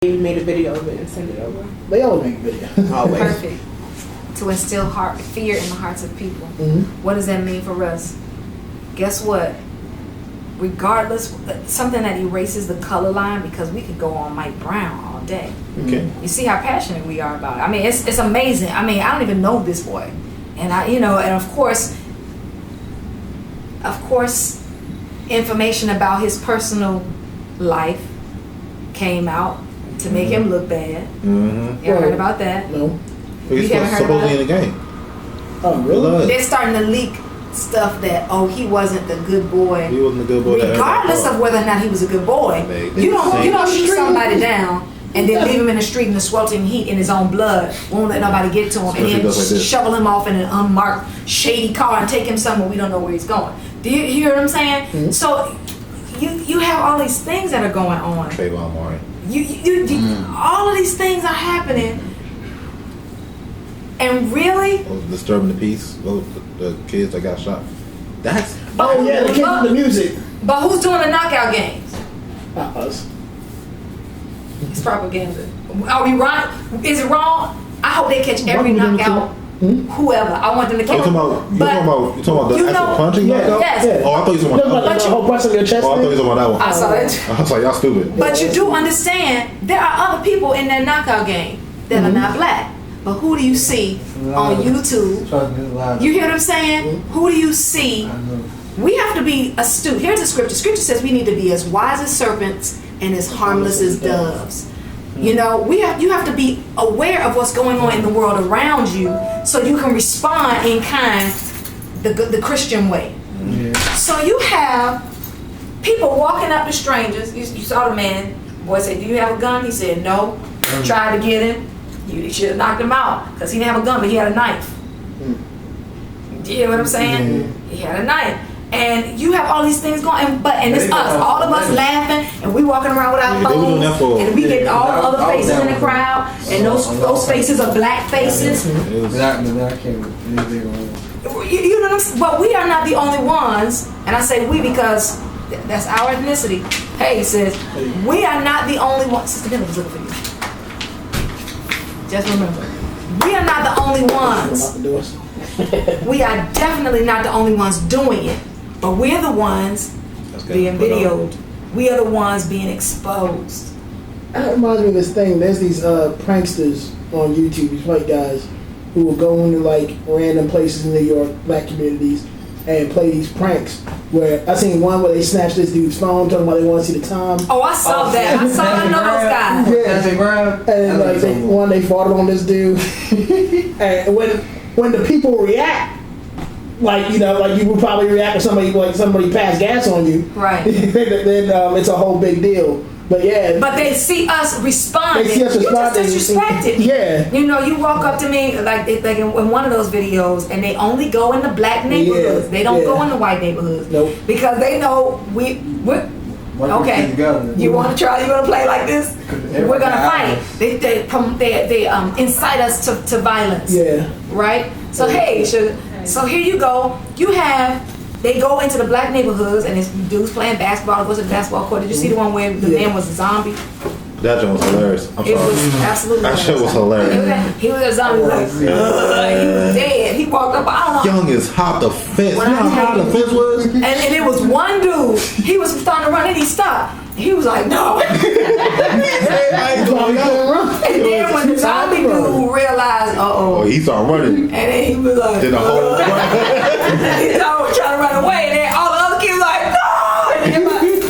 They made a video of it and sent it over. They always make a video. Always. Perfect. To instill fear in the hearts of people. Mm-hmm. What does that mean for us? Guess what? Regardless, something that erases the color line, because we could go on Mike Brown all day. Okay. You see how passionate we are about it. I mean, it's amazing. I mean, I don't even know this boy, and and of course, information about his personal life came out to make him look bad. Mm-hmm. You ever heard about that? No. He's supposedly in the game. Oh, really? They're starting to leak stuff that he wasn't the good boy. He wasn't a good boy. Regardless of whether or not he was a good boy, you don't shoot somebody down and then leave him in the street in the sweltering heat in his own blood, won't let nobody get to him, and then shovel him off in an unmarked shady car and take him somewhere we don't know where he's going. Do you hear what I'm saying? Mm-hmm. So you have all these things that are going on. Trayvon Martin. All of these things are happening, and really disturbing the peace. The kids that got shot. That's the kids with the music. But who's doing the knockout games? Not us. It's propaganda. Are we right? Is it wrong? I hope they catch every knockout. Whoever. I want them to catch. You talking about the actual punching knockout? Yes. Oh, I thought you were talking about the whole punch on your chest. Oh, I thought you were talking about that one. I saw it. I was like, y'all stupid. But you do understand there are other people in that knockout game that are not black. But who do you see on YouTube? You hear what I'm saying? Who do you see? We have to be astute. Here's the scripture. Scripture says we need to be as wise as serpents and as harmless as doves. You have to be aware of what's going on in the world around you, so you can respond in kind, the Christian way. Yeah. So you have people walking up to strangers. You saw the man. Boy said, "Do you have a gun?" He said, "No." Tried to get him. You should have knocked him out, because he didn't have a gun, but he had a knife. Do you hear what I'm saying? He had a knife. And you have all these things going, and it's us, all of us laughing, and we walking around with our phones, and we get all the other faces in the crowd, and those faces are black faces. You know what I'm saying? But we are not the only ones, and I say we because that's our ethnicity. Hey, says, we are not the only ones. Sister Miller was looking for you. Just remember, we are not the only ones. We are definitely not the only ones doing it. But we're the ones being videoed. We are the ones being exposed. That reminds me of this thing. There's these pranksters on YouTube, these white guys, who will go into like random places in New York, black communities, and play these pranks. Where I seen one where they snatched this dude's phone, talking about they want to see the time. Oh, I saw that. I know those guys. Yeah. And like they fought on this dude. And when the people react, like you would probably react if somebody passed gas on you, right? then it's a whole big deal. But yeah, but they see us responding. They see us responding. You just disrespected. Yeah. You walk up to me like in one of those videos, and they only go in the black neighborhoods. They don't go in the white neighborhoods. Nope. Because they know we're okay. You want to try? You want to play like this? We're gonna fight. They incite us to violence. Yeah. Right. So hey, so here you go. They go into the black neighborhoods, and it's dudes playing basketball. It was a basketball court. Did you see the one where the man was a zombie? That joke was hilarious. I'm sorry. It was absolutely that shit was hilarious. He was a zombie. He was dead. He walked up. I don't know. Young as hop the fence. You know how high the fence was? And it was one dude. He was starting to run, and he stopped. He was like, no. And then when the zombie dude realized, he started running. And then he was like, did a whole he started trying to run away, and then all the other kids were like, no.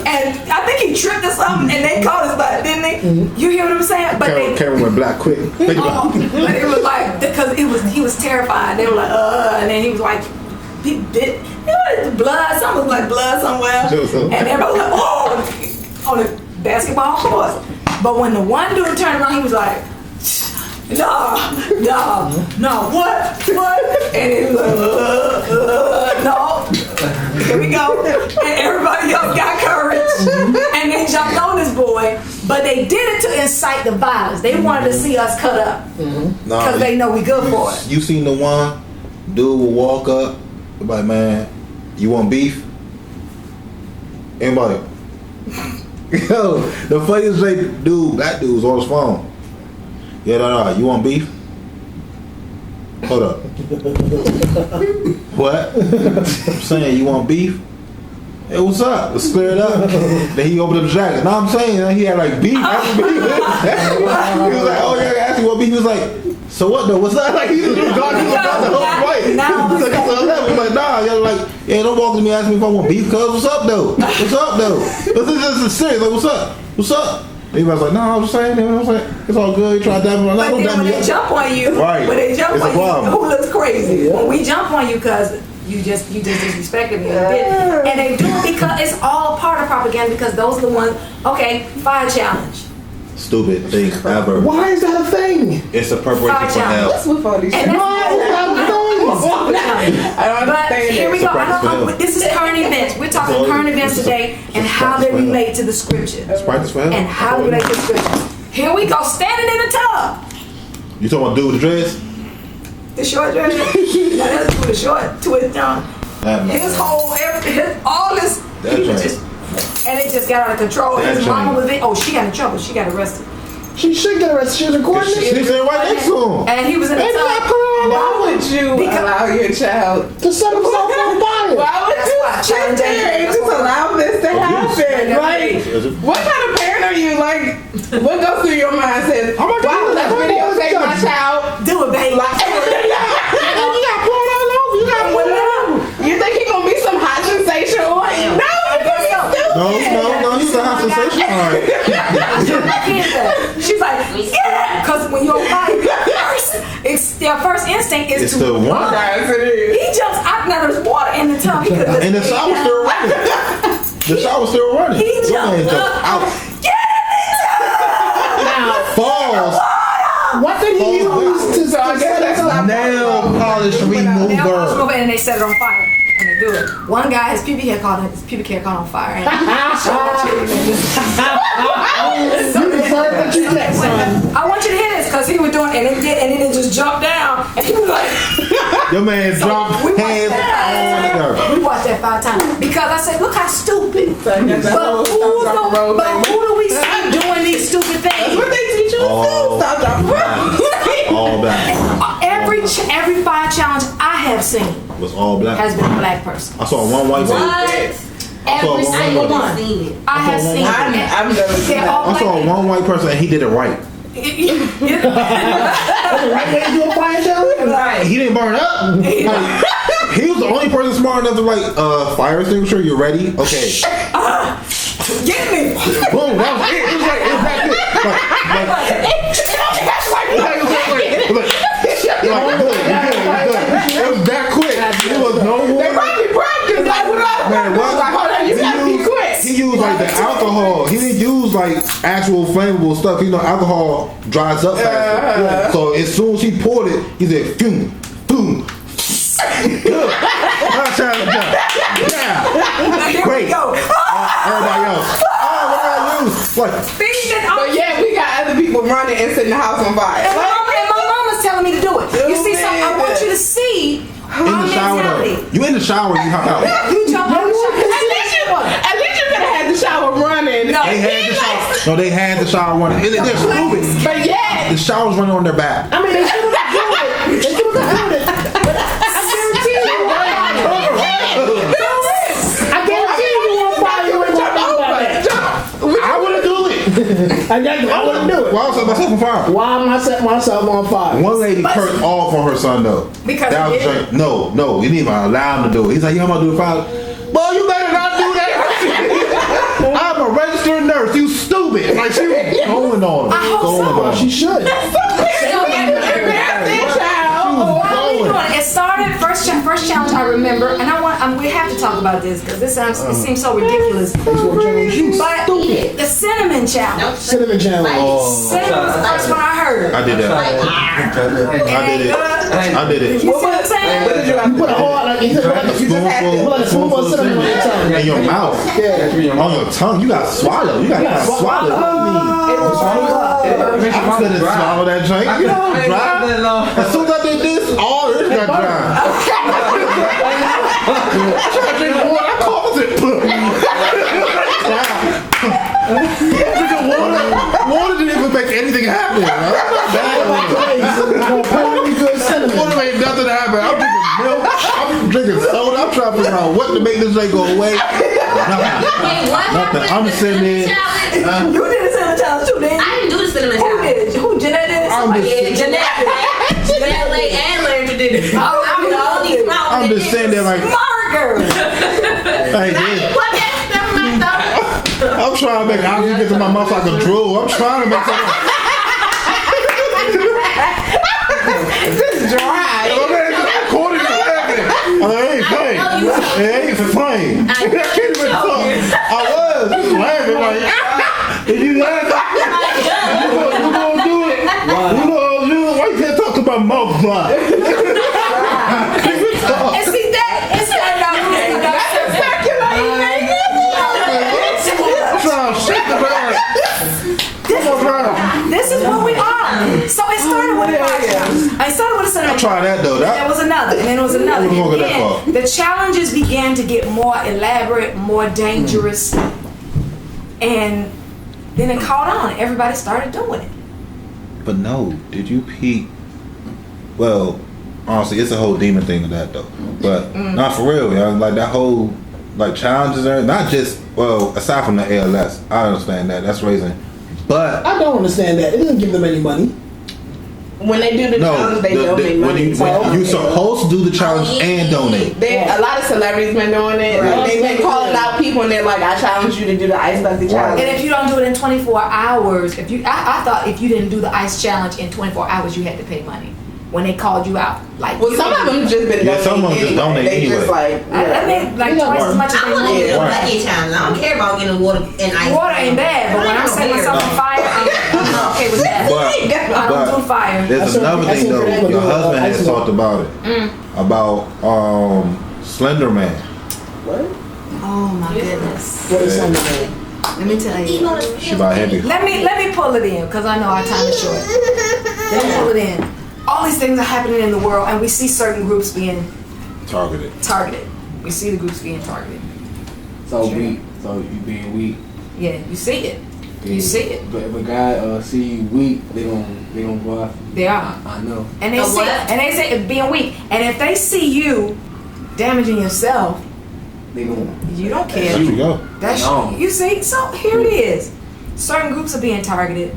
And I think he tripped or something, and they caught his butt, didn't they? Mm-hmm. You hear what I'm saying? But camera went black quick. But it was like, because he was terrified. They were like, and then he was like, blood, something was like blood somewhere. And everybody was like, on the basketball court. But when the one dude turned around, he was like, no, what? And he was like, no, here we go. And everybody else got courage. And they jumped on this boy. But they did it to incite the violence. They wanted to see us cut up. Because they know we good for it. You seen the one dude will walk up, like, man, you want beef? Anybody? Yo, the funniest dude, that dude was on his phone. Yeah, no, you want beef? Hold up. What? I'm saying, you want beef? Hey, what's up? Let's clear it up. Then he opened up the jacket. No, I'm saying, he had like beef. After beef. He was like, oh yeah, I asked you what beef. He was like, so what though? What's that? Like he was gone the whole fight. He's like, nah, you're like, yeah, don't walk to me asking me if I want beef, cuz what's up though? What's up though? This is serious, like what's up? What's up? He was like, no, I was saying, it's all good. He tried that, but then when they jump on you, right. When they jump it's on you, who looks crazy? Yeah. When we jump on you, cuz you just disrespected me a bit. And they do it because it's all part of propaganda because those are the ones, okay, fire challenge. Stupid thing ever. Why is that a thing? It's a preparation for hell. What's with all these Why is that a thing? I don't but understand here we it. go. This is current events. We're talking current events today and how they relate to the scripture. Practice for hell. And how they relate to the scripture. Here we go, standing in the tub. You talking about dude with the dress? The short dress. That's with the short twist on. His whole, all this, and it just got out of control. His mama was in. Oh, she got in trouble. She got arrested. She should get arrested. She was recording it. She's right next to him. And he was in the tub. Why would you allow your child to set himself on fire? Why would you sit there and just allow this to happen? Like, what kind of parent are you? Like, what goes through your mind? Says, wow, let's videotape my child. Do it, baby. Like, you got porn all over. You got porn all over. You think he gonna be some hot sensation? No, he's a hot sensation. All right. She's like, yeah, because when you're on fire, their first instinct is to run. He jumps out, now there's water in the tub. And the shower's still running. The shower's still running. He jumps out. Get in the tub! Now, falls. What did he use to nail polish remover? And they set it on fire. And they do it. One guy, his pubic hair caught on fire. And I want you to hear this because he was doing, and then it just jumped down, and he was like, your man dropped hands on her. We watched that 5 times because I said, look how stupid. But who do we see doing these stupid things? That's what they teach you to do. Stop dropping all black. Every fire challenge I have seen was all black. Has been a black person. I saw one white person. Every single one. I have seen it. I've never seen that. I saw one white person and he did it right. Right way to do a fire challenge? Right. He didn't burn up. He was the only person smart enough to fire extinguisher. You ready? Okay. Get me. Boom. That was it. It was like it was that quick. There was no water. They probably practiced like what I hold on, you gotta be quick. He used like the alcohol. He didn't use like actual flammable stuff. You know, alcohol dries up faster. So as soon as he poured it, he said, boom, boom. Good. I'm trying to jump. Yeah. Great. Everybody else. What did I lose? What? But yeah, we got other people running and setting the house on fire. And my mama's telling me to do it. You see, so I want you to see in the shower though. You in the shower, you hop out. You jump out the shower. At least you could have had the shower running. No, they had the shower running. They're stupid. But yeah, the shower's running on their back. I mean, they should have done it. They should have done it. But I guarantee you, I wouldn't do it. I wouldn't do it. Why was I set myself on fire? Why am I setting myself on fire? One lady cursed off on her son though. Because that was like, no, you didn't even allow him to do it. He's like, yeah, I'm gonna do the fire. Boy, you better not do that. I'm a registered nurse. You stupid. Like she was going on. I hope so. She should. It started first challenge I remember, and we have to talk about this because it seems so ridiculous. But the cinnamon challenge. Cinnamon challenge. Cinnamon was the first one I heard. I did that. I did it. You see what I'm saying? what did you have to Put a whole like you put like a spoonful of cinnamon on your tongue. In your mouth. Yeah. On your tongue. You got to swallow. You got to swallow. I couldn't swallow that drink. You know how dry? As soon as I did this, all this got dry. I tried to drink water. I caused it. Water didn't even make anything happen. That's not bad. Water ain't nothing to happen. I'm drinking milk. I'm drinking soda. I'm trying to figure out what to make this thing go away. Nothing. I'm just sitting there. You did the cinnamon challenge too, didn't you? I didn't do the cinnamon Who challenge. did it? Who, Jeanette did it? Jeanette Lake and Larry did it. I'm the only smart one. I'm just sitting there like, Margaret. hey, yeah. Put that stuff in my throat. I'm trying to make oxygen get to my mouth like a drool. I'm trying to make something. This is dry. According to Larry, I ain't playing. It ain't playing. I can't even talk. I was just laughing like, if you laugh, you gonna do it. You gonna do it. Why you can't talk to my mouth dry? And see that? It's started out This is where we are. So it started with a fire challenge. I started with a cinnamon. I'll try that though. There was another, and then there was another. We won't go that far. The challenges began to get more elaborate, more dangerous, and then it caught on. Everybody started doing it. But no, did you peek? Well, honestly, it's a whole demon thing of that though. But not for real, you know, like that whole like challenges are not just aside from the ALS. I understand that. That's raising. But I don't understand that. It doesn't give them any money. When they do the challenge, they donate money. When you're supposed to do the challenge and donate. A lot of celebrities been doing it. Right. They've been calling out people and they're like, I challenge you to do the ice bucket challenge. And if you don't do it in 24 hours, I thought if you didn't do the ice challenge in 24 hours, you had to pay money. When they called you out, like well, some of them just been donating. Some of them just donate They anyway. just like I mean, like twice as much as I they want to want. do the bucket challenge. I don't care about getting water and ice. Water ain't bad, but when I'm setting myself on fire, I'm okay with that. I don't do fire. There's another thing though. Your husband has talked about it. About Slender Man. What? Oh my goodness. What is something? Let me tell you. She about heavy. Let me pull it in because I know our time is short. Let me pull it in. All these things are happening in the world, and we see certain groups being Targeted. We see the groups being targeted. So weak. So you being weak. Yeah, you see it. You see it. But if a guy see you weak, they gonna go after you. They are. I know. And they say it being weak. And if they see you damaging yourself, They gonna. you don't care. There you go. That's No. you see. So here it is. Certain groups are being targeted.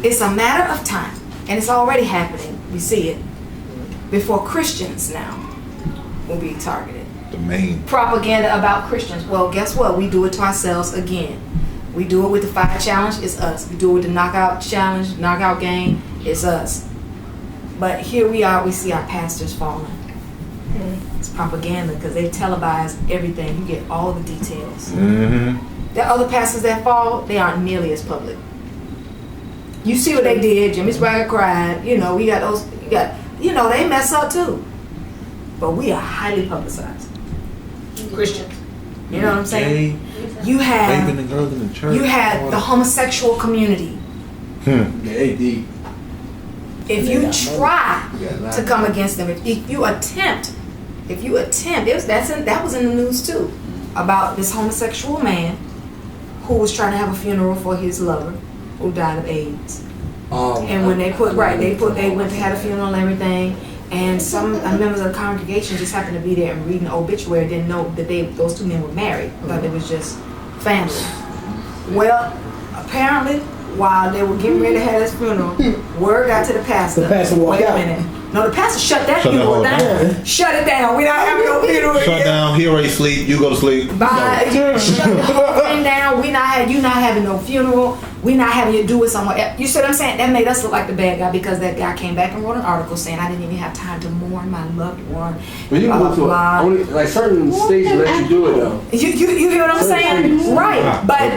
It's a matter of time, and it's already happening. We see it before Christians now will be targeted. The main. Propaganda about Christians. Well, guess what? We do it to ourselves again. We do it with the fire challenge. It's us. We do it with the knockout challenge, knockout game. It's us. But here we are. We see our pastors falling. It's propaganda because they televise everything. You get all the details. Mm-hmm. The other pastors that fall, they aren't nearly as public. You see what they did. Jimmy Swagger cried. You know, we got those. They mess up too. But we are highly publicized. Christians. You know what I'm saying? You have Raping the girls in the church. you had the homosexual community. They deep. If you try to come against them, if you attempt, that was in the news too, about this homosexual man who was trying to have a funeral for his lover who died of AIDS. And when they went to have a funeral and everything, and some members of the congregation just happened to be there and reading the obituary, didn't know that those two men were married, thought it was just family. Well, apparently, while they were getting ready to have this funeral, word got to the pastor. The pastor walked out. Wait a minute. No, the pastor shut that Shut that funeral whole down. down. Shut it down. We're not having no funeral Shut again. down. He already sleep. You go to sleep. Bye. Shut the whole thing down. You not having no funeral. We not having you do it somewhere else. You see what I'm saying? That made us look like the bad guy because that guy came back and wrote an article saying I didn't even have time to mourn my loved one. But you can go to only like certain states let you do it though. You hear what I'm saying? Right. But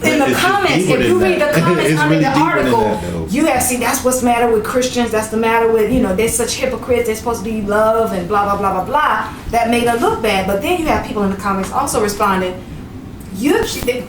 in the It's comments, deeper if you than read the that. comments It's under really the deeper than article, that, though. you have see that's what's the matter with Christians. That's the matter with they're such hypocrites. They're supposed to be love and blah blah blah blah blah. That made her look bad. But then you have people in the comments also responding.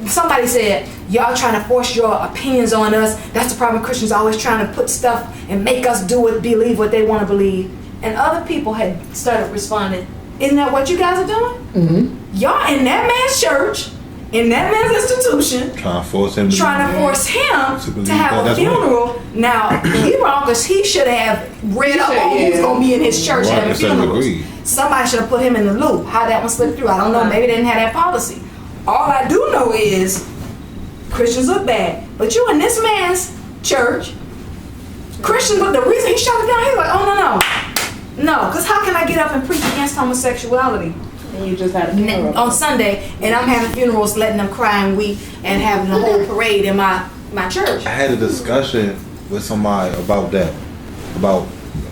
Somebody said y'all trying to force your opinions on us. That's the problem. Christians always trying to put stuff and make us believe what they want to believe. And other people had started responding. Isn't that what you guys are doing? Mm-hmm. Y'all in that man's church, in that man's institution, Trying to force him to have a funeral. Now, he wrong because he should have read up on who's going to be in his church having funerals. Somebody should have put him in the loop. How that one slipped through, I don't know. Maybe they didn't have that policy. All I do know is Christians look bad. But you in this man's church, Christians, but the reason he shut it down, he's like, oh, no, because how can I get up and preach against homosexuality? And you just had a funeral on Sunday, and I'm having funerals, letting them cry and weep, and having a whole parade in my church. I had a discussion with somebody about that, about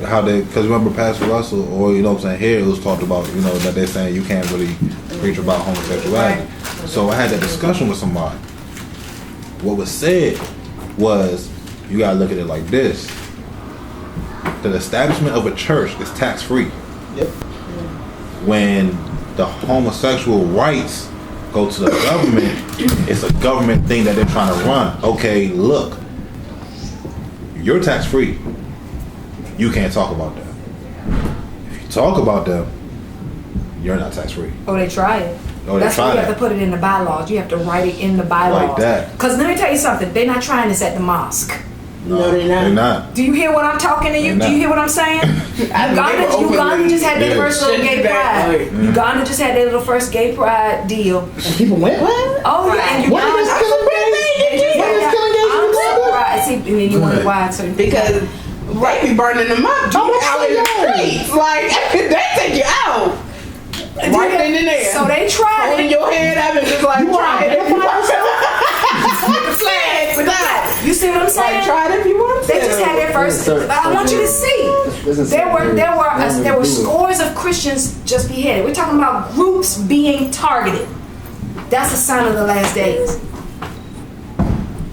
how they, because remember Pastor Russell, or you know what I'm saying, here it was talked about, you know, that they're saying you can't really preach about homosexuality. Right. So I had that discussion with somebody. What was said was, you gotta look at it like this: the establishment of a church is tax-free. Yep. When the homosexual rights go to the government, it's a government thing that they're trying to run. Okay, look, you're tax-free. You can't talk about them. If you talk about them, you're not tax-free. Oh, they try it. Oh, that's why you have to put it in the bylaws. You have to write it in the bylaws. Like that. Because let me tell you something. They're not trying this at the mosque. No, they're not. They're not. Do you hear what I'm talking to you? Do you hear what I'm saying? Uganda just had their first little gay pride. Uganda just had their little first gay pride deal. And people went, what? Oh, yeah. And What is killing gays? What is killing gays? I'm surprised. See, and then you wonder why. Because they be burning them up out in the streets. Like, they take you out. Right then and there. So they tried holding your head up and just like, try it if you want to. You see what I'm saying? Like, try it if you want to. They just had their first. But I want you to see. There were scores of Christians just beheaded. We're talking about groups being targeted. That's a sign of the last days.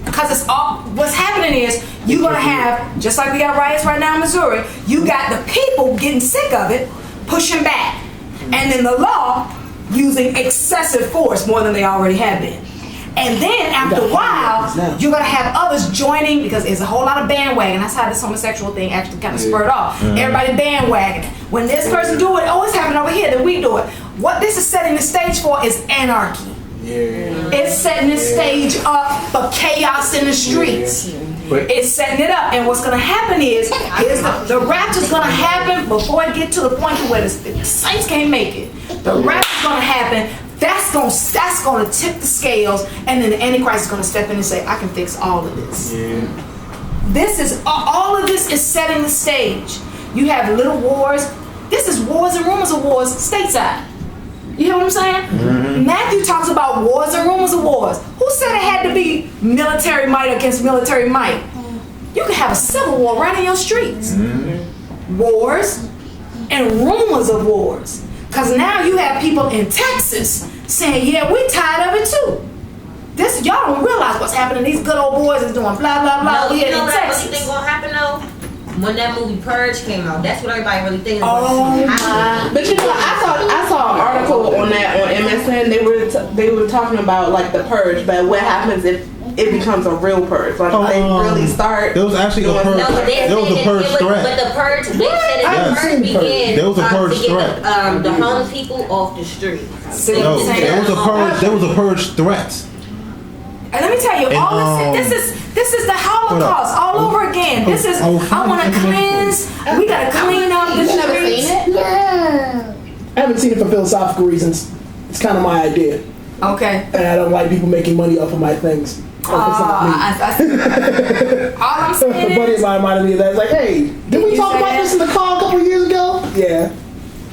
Because it's all what's happening is you're gonna have, just like we got riots right now in Missouri, you got the people getting sick of it, pushing back. And then the law using excessive force more than they already have been. And then after a while, you're going to have others joining because there's a whole lot of bandwagon. That's how this homosexual thing actually kind of spurred off. Everybody bandwagoning. When this person do it, oh, it's happening over here, then we do it. What this is setting the stage for is anarchy. Yeah. It's setting the stage up for chaos in the streets. It's setting it up, and what's going to happen is the rapture's going to happen before it get to the point where the saints can't make it. The rapture's going to happen. That's going to tip the scales, and then the Antichrist is going to step in and say, "I can fix all of this." Yeah. This is all of this is setting the stage. You have little wars. This is wars and rumors of wars stateside. You hear what I'm saying? Mm-hmm. Matthew talks about wars and rumors of wars. Who said it had to be military might against military might? You can have a civil war right in your streets. Mm-hmm. Wars and rumors of wars. Because now you have people in Texas saying, yeah, we're tired of it too. This y'all don't realize what's happening. These good old boys is doing blah, blah, blah. No, you know what I really think gonna happen though? When that movie Purge came out, that's what everybody really thinks. But you know, I saw an article on that on MSN. They were talking about like the purge, but what happens if it becomes a real purge? Like they really start. There was actually a purge. There was a purge threat. But the purge, they said the purge began. There was a purge threat. The homeless people off the street. No, there was a purge. There was a purge threat. And let me tell you, this is the Holocaust all over again. This is I want to cleanse. We gotta clean up the streets. Never seen it? Yeah. I haven't seen it for philosophical reasons. It's kind of my idea. Okay. And I don't like people making money off of my things. All I'm saying is, a buddy of mine reminded me of that. It's like, hey, did we talk about this in the car a couple of years ago? Yeah.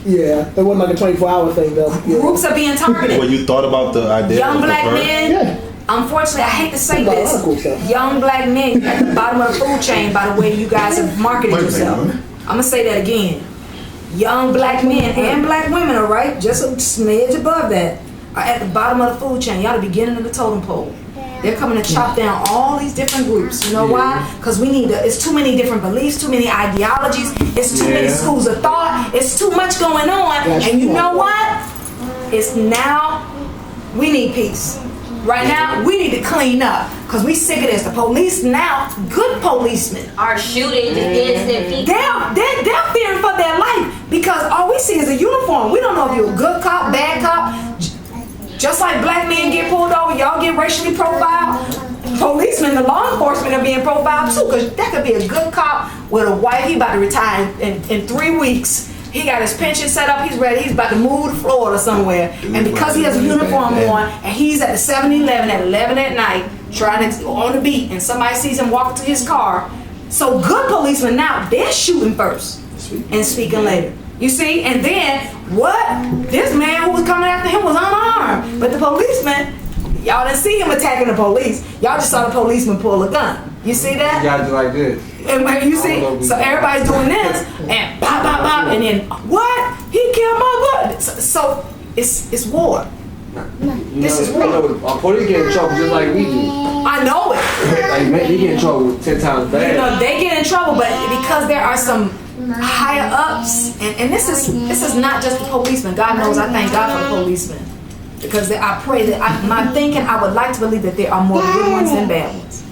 Yeah. It wasn't like a 24-hour thing though. Yeah. Groups are being targeted. Well, you thought about the idea young of black the men. Yeah. Unfortunately, I hate to say this, young black men at the bottom of the food chain by the way you guys have marketed yourself. I'm going to say that again. Young black men and black women, all right, just a smidge above that, are at the bottom of the food chain. Y'all the beginning of the totem pole. They're coming to chop down all these different groups. You know why? Because we need to, it's too many different beliefs, too many ideologies, it's too many schools of thought, it's too much going on. And you know what? It's now, we need peace. Right now, we need to clean up because we sick of this. The police now, good policemen are shooting innocent people. They're fearing for their life because all we see is a uniform. We don't know if you're a good cop, bad cop. Just like black men get pulled over, y'all get racially profiled. Policemen, the law enforcement are being profiled too, because that could be a good cop with a wife. He about to retire in 3 weeks. He got his pension set up. He's ready. He's about to move to Florida somewhere. And because he has a uniform on, and he's at the 7-Eleven at 11 at night, trying to on the beat, and somebody sees him walk to his car. So good policemen now, they're shooting first and speaking later. You see, and then what? This man who was coming after him was unarmed, but the policeman, y'all didn't see him attacking the police. Y'all just saw the policeman pull a gun. You see that? You gotta do like this. And when you see, so everybody's doing this, and pop, pop, pop, and then what? He killed my butt. So it's war. This is war. Police get in trouble just like we do. I know it. Like man, they get in trouble 10 times bad. You know, they get in trouble, but because there are some higher ups, and this is not just the policemen. God knows, I thank God for the policemen, because I pray that my thinking, I would like to believe that there are more good ones than bad ones.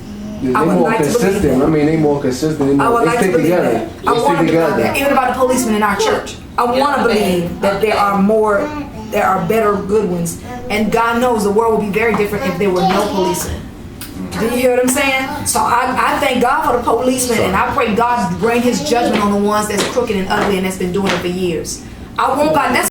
They I would more like to believe consistent. that. I mean, they more consistent. I would They like to stick believe together. that. They I want stick to believe together. that. Even about the policemen in our church. I want to believe that there are better good ones. And God knows the world would be very different if there were no policemen. Do you hear what I'm saying? So I thank God for the policemen, and I pray God bring his judgment on the ones that's crooked and ugly and that's been doing it for years. I want God, that's